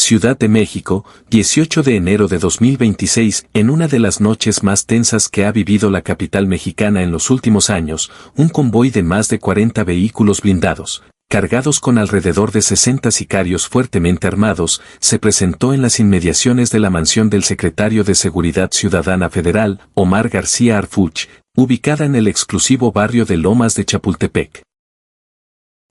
Ciudad de México, 18 de enero de 2026, en una de las noches más tensas que ha vivido la capital mexicana en los últimos años, un convoy de más de 40 vehículos blindados, cargados con alrededor de 60 sicarios fuertemente armados, se presentó en las inmediaciones de la mansión del secretario de Seguridad Ciudadana Federal, Omar García Harfuch, ubicada en el exclusivo barrio de Lomas de Chapultepec.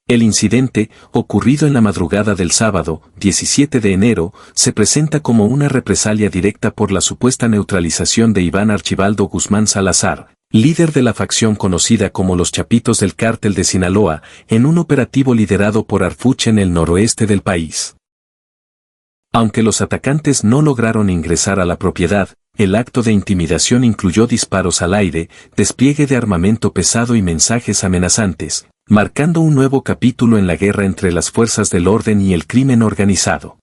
El incidente, ocurrido en la madrugada del sábado, 17 de enero, se presenta como una represalia directa por la supuesta neutralización de Iván Archibaldo Guzmán Salazar, líder de la facción conocida como los Chapitos del Cártel de Sinaloa, en un operativo liderado por Harfuch en el noroeste del país. Aunque los atacantes no lograron ingresar a la propiedad, el acto de intimidación incluyó disparos al aire, despliegue de armamento pesado y mensajes amenazantes, marcando un nuevo capítulo en la guerra entre las fuerzas del orden y el crimen organizado.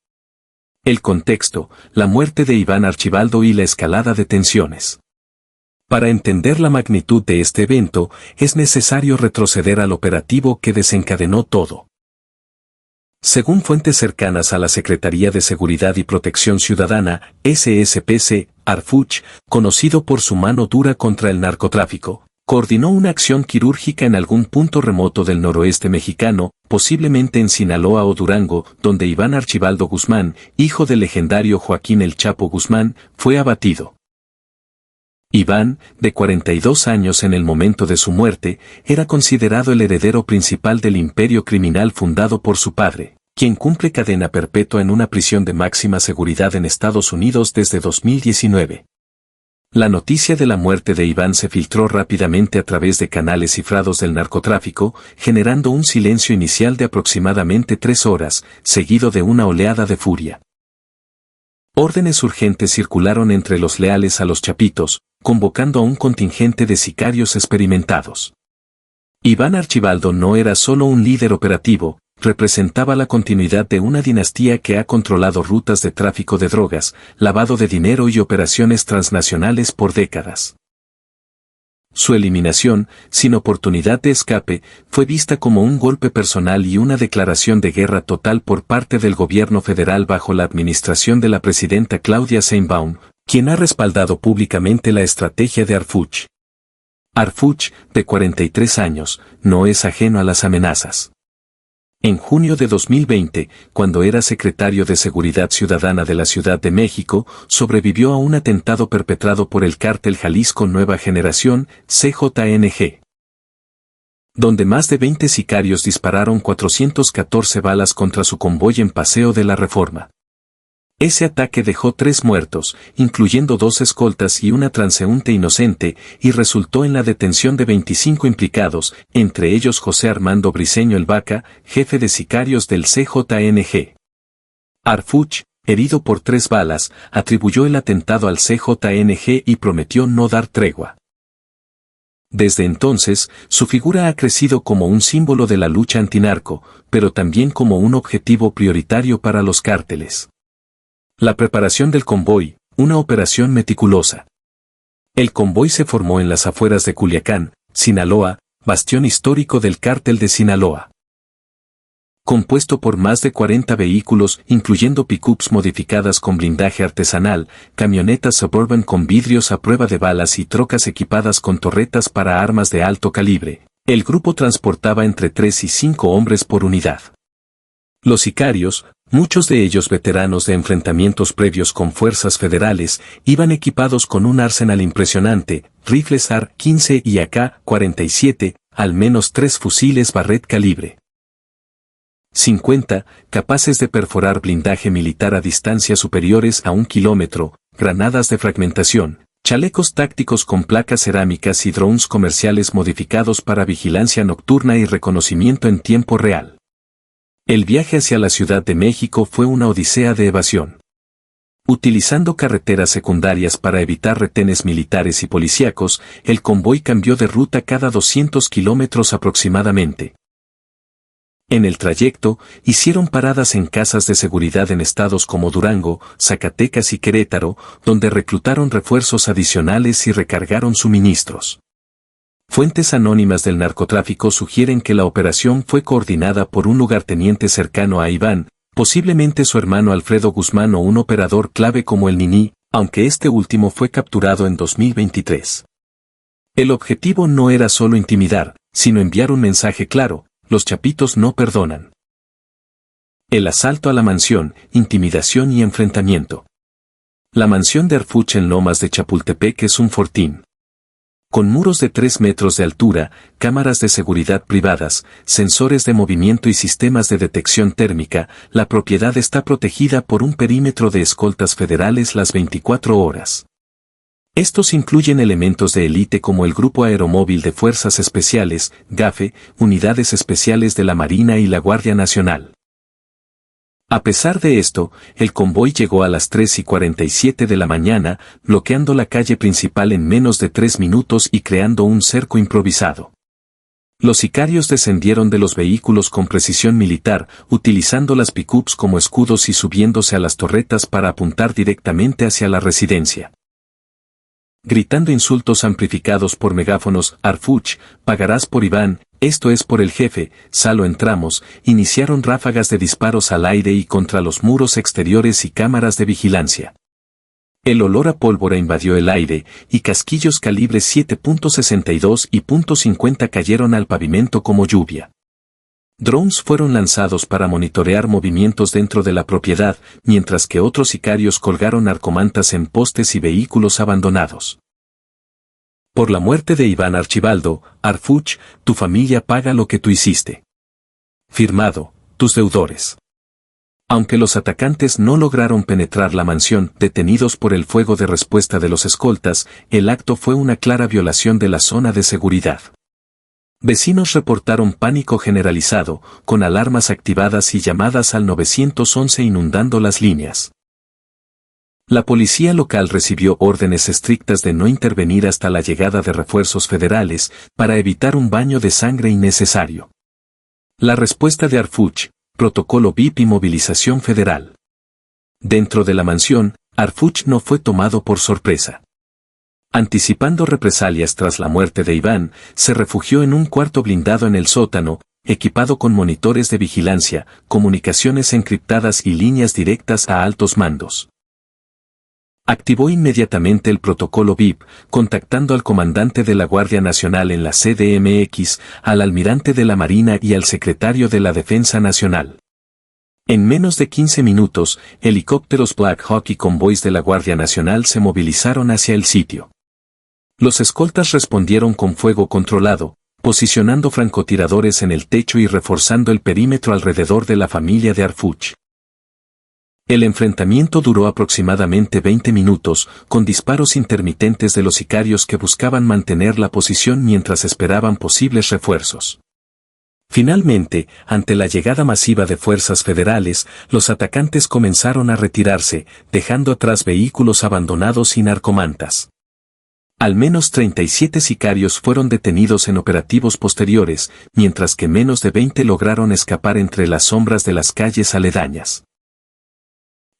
El contexto, la muerte de Iván Archibaldo y la escalada de tensiones. Para entender la magnitud de este evento, es necesario retroceder al operativo que desencadenó todo. Según fuentes cercanas a la Secretaría de Seguridad y Protección Ciudadana, SSPC, Harfuch, conocido por su mano dura contra el narcotráfico, coordinó una acción quirúrgica en algún punto remoto del noroeste mexicano, posiblemente en Sinaloa o Durango, donde Iván Archibaldo Guzmán, hijo del legendario Joaquín El Chapo Guzmán, fue abatido. Iván, de 42 años en el momento de su muerte, era considerado el heredero principal del imperio criminal fundado por su padre, quien cumple cadena perpetua en una prisión de máxima seguridad en Estados Unidos desde 2019. La noticia de la muerte de Iván se filtró rápidamente a través de canales cifrados del narcotráfico, generando un silencio inicial de aproximadamente 3 horas, seguido de una oleada de furia. Órdenes urgentes circularon entre los leales a los Chapitos, convocando a un contingente de sicarios experimentados. Iván Archibaldo no era solo un líder operativo, representaba la continuidad de una dinastía que ha controlado rutas de tráfico de drogas, lavado de dinero y operaciones transnacionales por décadas. Su eliminación, sin oportunidad de escape, fue vista como un golpe personal y una declaración de guerra total por parte del gobierno federal bajo la administración de la presidenta Claudia Sheinbaum, quien ha respaldado públicamente la estrategia de Harfuch. Harfuch, de 43 años, no es ajeno a las amenazas. En junio de 2020, cuando era secretario de Seguridad Ciudadana de la Ciudad de México, sobrevivió a un atentado perpetrado por el Cártel Jalisco Nueva Generación, CJNG, donde más de 20 sicarios dispararon 414 balas contra su convoy en Paseo de la Reforma. Ese ataque dejó 3 muertos, incluyendo 2 escoltas y una transeúnte inocente, y resultó en la detención de 25 implicados, entre ellos José Armando Briceño El Vaca, jefe de sicarios del CJNG. Harfuch, herido por 3 balas, atribuyó el atentado al CJNG y prometió no dar tregua. Desde entonces, su figura ha crecido como un símbolo de la lucha antinarco, pero también como un objetivo prioritario para los cárteles. La preparación del convoy, una operación meticulosa. El convoy se formó en las afueras de Culiacán, Sinaloa, bastión histórico del Cártel de Sinaloa. Compuesto por más de 40 vehículos, incluyendo pickups modificadas con blindaje artesanal, camionetas Suburban con vidrios a prueba de balas y trocas equipadas con torretas para armas de alto calibre, el grupo transportaba entre 3 y 5 hombres por unidad. Los sicarios, muchos de ellos veteranos de enfrentamientos previos con fuerzas federales, iban equipados con un arsenal impresionante, rifles AR-15 y AK-47, al menos 3 fusiles Barrett calibre 50, capaces de perforar blindaje militar a distancias superiores a 1 kilómetro, granadas de fragmentación, chalecos tácticos con placas cerámicas y drones comerciales modificados para vigilancia nocturna y reconocimiento en tiempo real. El viaje hacia la Ciudad de México fue una odisea de evasión. Utilizando carreteras secundarias para evitar retenes militares y policíacos, el convoy cambió de ruta cada 200 kilómetros aproximadamente. En el trayecto, hicieron paradas en casas de seguridad en estados como Durango, Zacatecas y Querétaro, donde reclutaron refuerzos adicionales y recargaron suministros. Fuentes anónimas del narcotráfico sugieren que la operación fue coordinada por un lugarteniente cercano a Iván, posiblemente su hermano Alfredo Guzmán o un operador clave como el Niní, aunque este último fue capturado en 2023. El objetivo no era solo intimidar, sino enviar un mensaje claro: los chapitos no perdonan. El asalto a la mansión, intimidación y enfrentamiento. La mansión de Arfuch en Lomas de Chapultepec es un fortín. Con muros de 3 metros de altura, cámaras de seguridad privadas, sensores de movimiento y sistemas de detección térmica, la propiedad está protegida por un perímetro de escoltas federales las 24 horas. Estos incluyen elementos de élite como el Grupo Aeromóvil de Fuerzas Especiales, GAFE, unidades especiales de la Marina y la Guardia Nacional. A pesar de esto, el convoy llegó a las 3:47 de la mañana, bloqueando la calle principal en menos de 3 minutos y creando un cerco improvisado. Los sicarios descendieron de los vehículos con precisión militar, utilizando las pick-ups como escudos y subiéndose a las torretas para apuntar directamente hacia la residencia. Gritando insultos amplificados por megáfonos: Arfuch, pagarás por Iván, esto es por el jefe, salo entramos, iniciaron ráfagas de disparos al aire y contra los muros exteriores y cámaras de vigilancia. El olor a pólvora invadió el aire, y casquillos calibre 7.62 y .50 cayeron al pavimento como lluvia. Drones fueron lanzados para monitorear movimientos dentro de la propiedad, mientras que otros sicarios colgaron narcomantas en postes y vehículos abandonados. Por la muerte de Iván Archibaldo, Arfuch, tu familia paga lo que tú hiciste. Firmado, tus deudores. Aunque los atacantes no lograron penetrar la mansión, detenidos por el fuego de respuesta de los escoltas, el acto fue una clara violación de la zona de seguridad. Vecinos reportaron pánico generalizado, con alarmas activadas y llamadas al 911 inundando las líneas. La policía local recibió órdenes estrictas de no intervenir hasta la llegada de refuerzos federales, para evitar un baño de sangre innecesario. La respuesta de Arfuch: protocolo VIP y movilización federal. Dentro de la mansión, Arfuch no fue tomado por sorpresa. Anticipando represalias tras la muerte de Iván, se refugió en un cuarto blindado en el sótano, equipado con monitores de vigilancia, comunicaciones encriptadas y líneas directas a altos mandos. Activó inmediatamente el protocolo VIP, contactando al comandante de la Guardia Nacional en la CDMX, al almirante de la Marina y al secretario de la Defensa Nacional. En menos de 15 minutos, helicópteros Black Hawk y convoys de la Guardia Nacional se movilizaron hacia el sitio. Los escoltas respondieron con fuego controlado, posicionando francotiradores en el techo y reforzando el perímetro alrededor de la familia de Arfuch. El enfrentamiento duró aproximadamente 20 minutos, con disparos intermitentes de los sicarios que buscaban mantener la posición mientras esperaban posibles refuerzos. Finalmente, ante la llegada masiva de fuerzas federales, los atacantes comenzaron a retirarse, dejando atrás vehículos abandonados y narcomantas. Al menos 37 sicarios fueron detenidos en operativos posteriores, mientras que menos de 20 lograron escapar entre las sombras de las calles aledañas.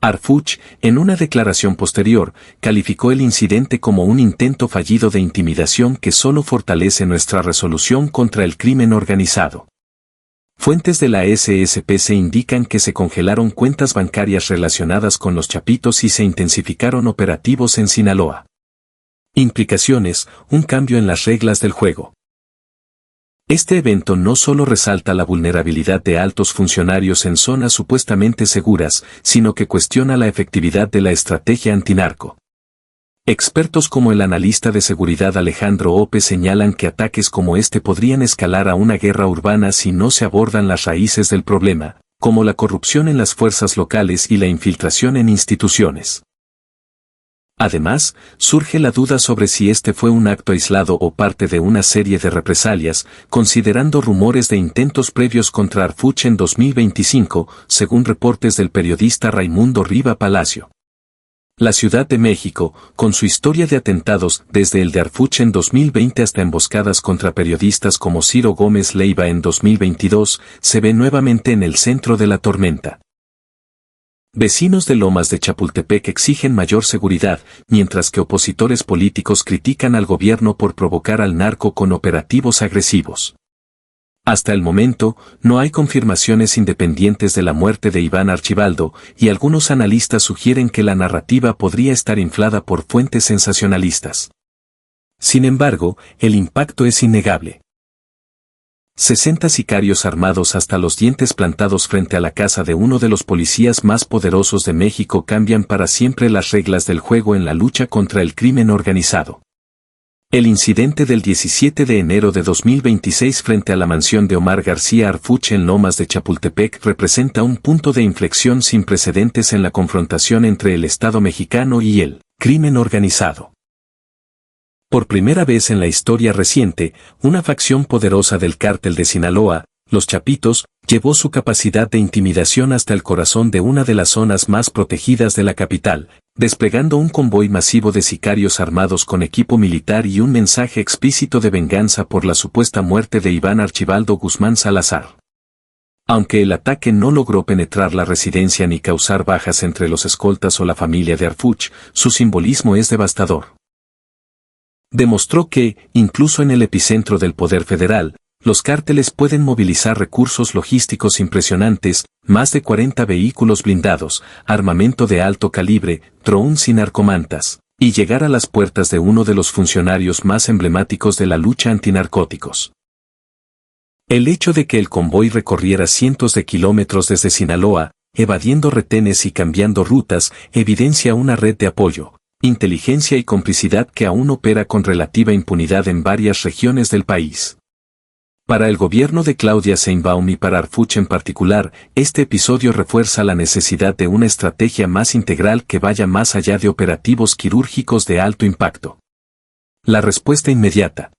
Arfuch, en una declaración posterior, calificó el incidente como un intento fallido de intimidación que solo fortalece nuestra resolución contra el crimen organizado. Fuentes de la SSPC indican que se congelaron cuentas bancarias relacionadas con los chapitos y se intensificaron operativos en Sinaloa. Implicaciones: un cambio en las reglas del juego. Este evento no solo resalta la vulnerabilidad de altos funcionarios en zonas supuestamente seguras, sino que cuestiona la efectividad de la estrategia antinarco. Expertos como el analista de seguridad Alejandro Ope señalan que ataques como este podrían escalar a una guerra urbana si no se abordan las raíces del problema, como la corrupción en las fuerzas locales y la infiltración en instituciones. Además, surge la duda sobre si este fue un acto aislado o parte de una serie de represalias, considerando rumores de intentos previos contra Arfuch en 2025, según reportes del periodista Raimundo Riva Palacio. La Ciudad de México, con su historia de atentados desde el de Arfuch en 2020 hasta emboscadas contra periodistas como Ciro Gómez Leiva en 2022, se ve nuevamente en el centro de la tormenta. Vecinos de Lomas de Chapultepec exigen mayor seguridad, mientras que opositores políticos critican al gobierno por provocar al narco con operativos agresivos. Hasta el momento, no hay confirmaciones independientes de la muerte de Iván Archibaldo, y algunos analistas sugieren que la narrativa podría estar inflada por fuentes sensacionalistas. Sin embargo, el impacto es innegable. 60 sicarios armados hasta los dientes plantados frente a la casa de uno de los policías más poderosos de México cambian para siempre las reglas del juego en la lucha contra el crimen organizado. El incidente del 17 de enero de 2026 frente a la mansión de Omar García Harfuch en Lomas de Chapultepec representa un punto de inflexión sin precedentes en la confrontación entre el Estado mexicano y el crimen organizado. Por primera vez en la historia reciente, una facción poderosa del cártel de Sinaloa, los Chapitos, llevó su capacidad de intimidación hasta el corazón de una de las zonas más protegidas de la capital, desplegando un convoy masivo de sicarios armados con equipo militar y un mensaje explícito de venganza por la supuesta muerte de Iván Archibaldo Guzmán Salazar. Aunque el ataque no logró penetrar la residencia ni causar bajas entre los escoltas o la familia de Harfuch, su simbolismo es devastador. Demostró que, incluso en el epicentro del poder federal, los cárteles pueden movilizar recursos logísticos impresionantes, más de 40 vehículos blindados, armamento de alto calibre, drones y narcomantas, y llegar a las puertas de uno de los funcionarios más emblemáticos de la lucha antinarcóticos. El hecho de que el convoy recorriera cientos de kilómetros desde Sinaloa, evadiendo retenes y cambiando rutas, evidencia una red de apoyo, inteligencia y complicidad que aún opera con relativa impunidad en varias regiones del país. Para el gobierno de Claudia Sheinbaum y para Harfuch en particular, este episodio refuerza la necesidad de una estrategia más integral que vaya más allá de operativos quirúrgicos de alto impacto. La respuesta inmediata.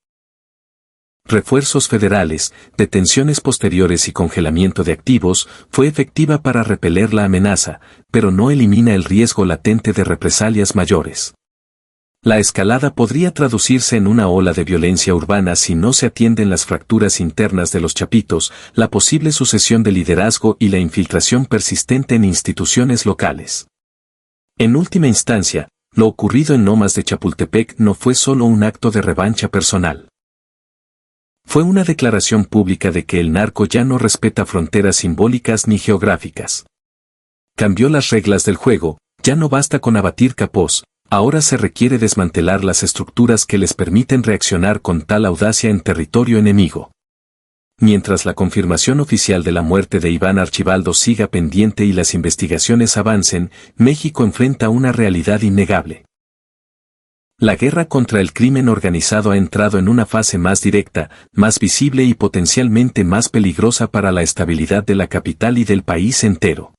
Refuerzos federales, detenciones posteriores y congelamiento de activos, fue efectiva para repeler la amenaza, pero no elimina el riesgo latente de represalias mayores. La escalada podría traducirse en una ola de violencia urbana si no se atienden las fracturas internas de los Chapitos, la posible sucesión de liderazgo y la infiltración persistente en instituciones locales. En última instancia, lo ocurrido en Lomas de Chapultepec no fue solo un acto de revancha personal. Fue una declaración pública de que el narco ya no respeta fronteras simbólicas ni geográficas. Cambió las reglas del juego, ya no basta con abatir capós. Ahora se requiere desmantelar las estructuras que les permiten reaccionar con tal audacia en territorio enemigo. Mientras la confirmación oficial de la muerte de Iván Archibaldo siga pendiente y las investigaciones avancen, México enfrenta una realidad innegable. La guerra contra el crimen organizado ha entrado en una fase más directa, más visible y potencialmente más peligrosa para la estabilidad de la capital y del país entero.